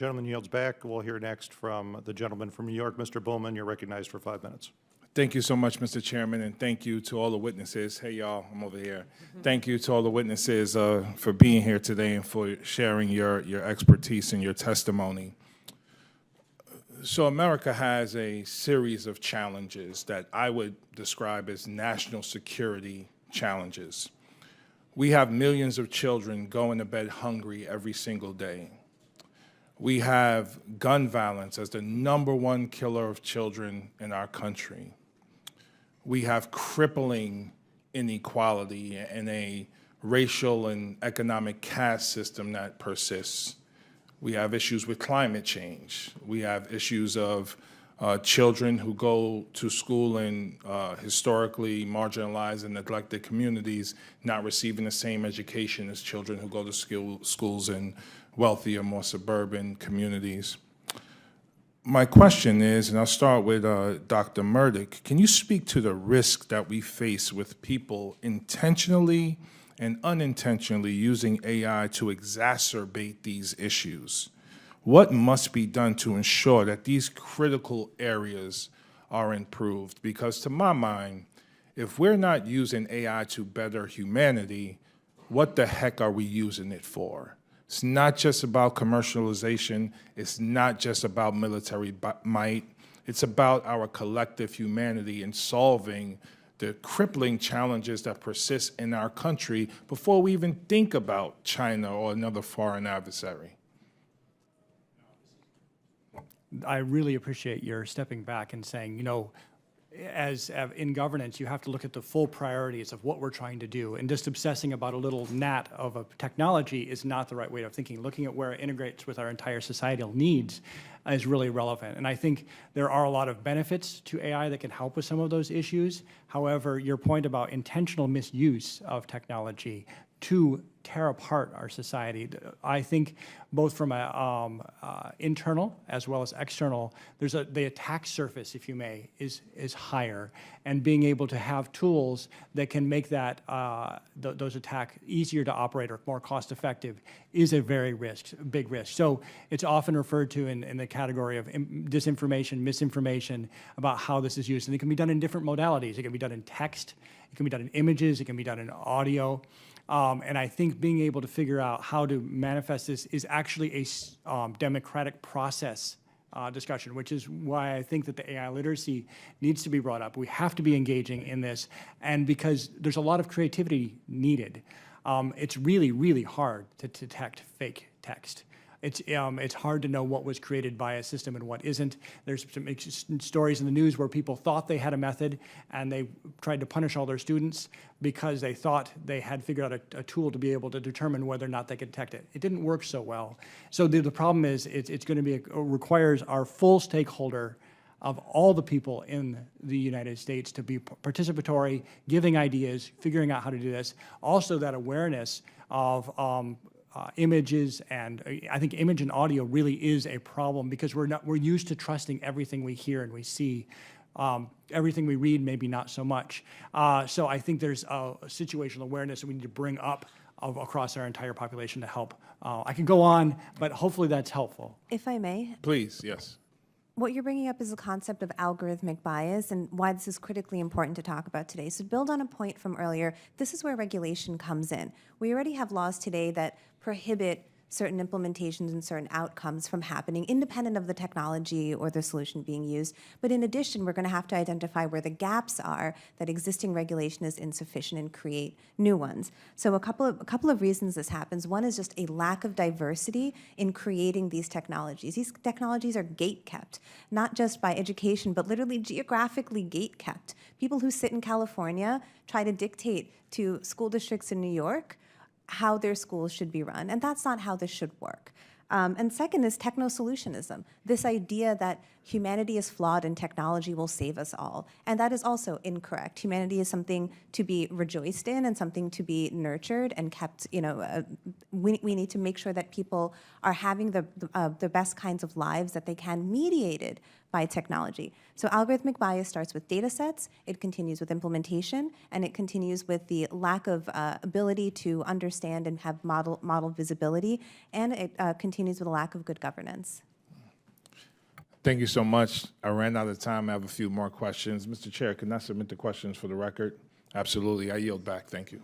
Gentleman yields back. We'll hear next from the gentleman from New York. Mr. Bowman, you're recognized for 5 minutes. Thank you so much, Mr. Chairman, and thank you to all the witnesses. Hey, y'all, I'm over here. Thank you to all the witnesses for being here today and for sharing your expertise and your testimony. So America has a series of challenges that I would describe as national security challenges. We have millions of children going to bed hungry every single day. We have gun violence as the #1 killer of children in our country. We have crippling inequality and a racial and economic caste system that persists. We have issues with climate change. We have issues of children who go to school in historically marginalized and neglected communities not receiving the same education as children who go to schools in wealthier, more suburban communities. My question is, and I'll start with Dr. Murdoch, can you speak to the risk that we face with people intentionally and unintentionally using AI to exacerbate these issues? What must be done to ensure that these critical areas are improved? Because to my mind, if we're not using AI to better humanity, what the heck are we using it for? It's not just about commercialization. It's not just about military might. It's about our collective humanity and solving the crippling challenges that persist in our country before we even think about China or another foreign adversary. I really appreciate your stepping back and saying, you know, as in governance, you have to look at the full priorities of what we're trying to do. And just obsessing about a little gnat of a technology is not the right way of thinking. Looking at where it integrates with our entire societal needs is really relevant. And I think there are a lot of benefits to AI that can help with some of those issues. However, your point about intentional misuse of technology to tear apart our society, I think both from a internal as well as external, the attack surface, if you may, is higher, and being able to have tools that can make that those attacks easier to operate or more cost effective is a very big risk. So it's often referred to in the category of disinformation, misinformation about how this is used, and it can be done in different modalities. It can be done in text, it can be done in images, it can be done in audio. And I think being able to figure out how to manifest this is actually a democratic process discussion, which is why I think that the AI literacy needs to be brought up. We have to be engaging in this, and because there's a lot of creativity needed. It's really, really hard to detect fake text. It's hard to know what was created by a system and what isn't. There's some stories in the news where people thought they had a method and they tried to punish all their students because they thought they had figured out a tool to be able to determine whether or not they could detect it. It didn't work so well. So the problem is it's going to be requires our full stakeholder of all the people in the United States to be participatory, giving ideas, figuring out how to do this. Also that awareness of images, and I think image and audio really is a problem because we're used to trusting everything we hear and we see. Everything we read, maybe not so much. So I think there's a situational awareness that we need to bring up across our entire population to help. I can go on, but hopefully that's helpful. If I may. Please, yes. What you're bringing up is the concept of algorithmic bias and why this is critically important to talk about today. So to build on a point from earlier, this is where regulation comes in. We already have laws today that prohibit certain implementations and certain outcomes from happening independent of the technology or the solution being used. But in addition, we're going to have to identify where the gaps are that existing regulation is insufficient and create new ones. So a couple of reasons this happens. One is just a lack of diversity in creating these technologies. These technologies are gate-kept, not just by education, but literally geographically gate-kept. People who sit in California try to dictate to school districts in New York how their schools should be run, and that's not how this should work. And second is techno-solutionism, this idea that humanity is flawed and technology will save us all. And that is also incorrect. Humanity is something to be rejoiced in and something to be nurtured and kept, we need to make sure that people are having the best kinds of lives that they can, mediated by technology. So algorithmic bias starts with data sets, it continues with implementation, and it continues with the lack of ability to understand and have model visibility, and it continues continues with a lack of good governance. Thank you so much. I ran out of time. I have a few more questions. Mr. Chair, can I submit the questions for the record? Absolutely. I yield back. Thank you.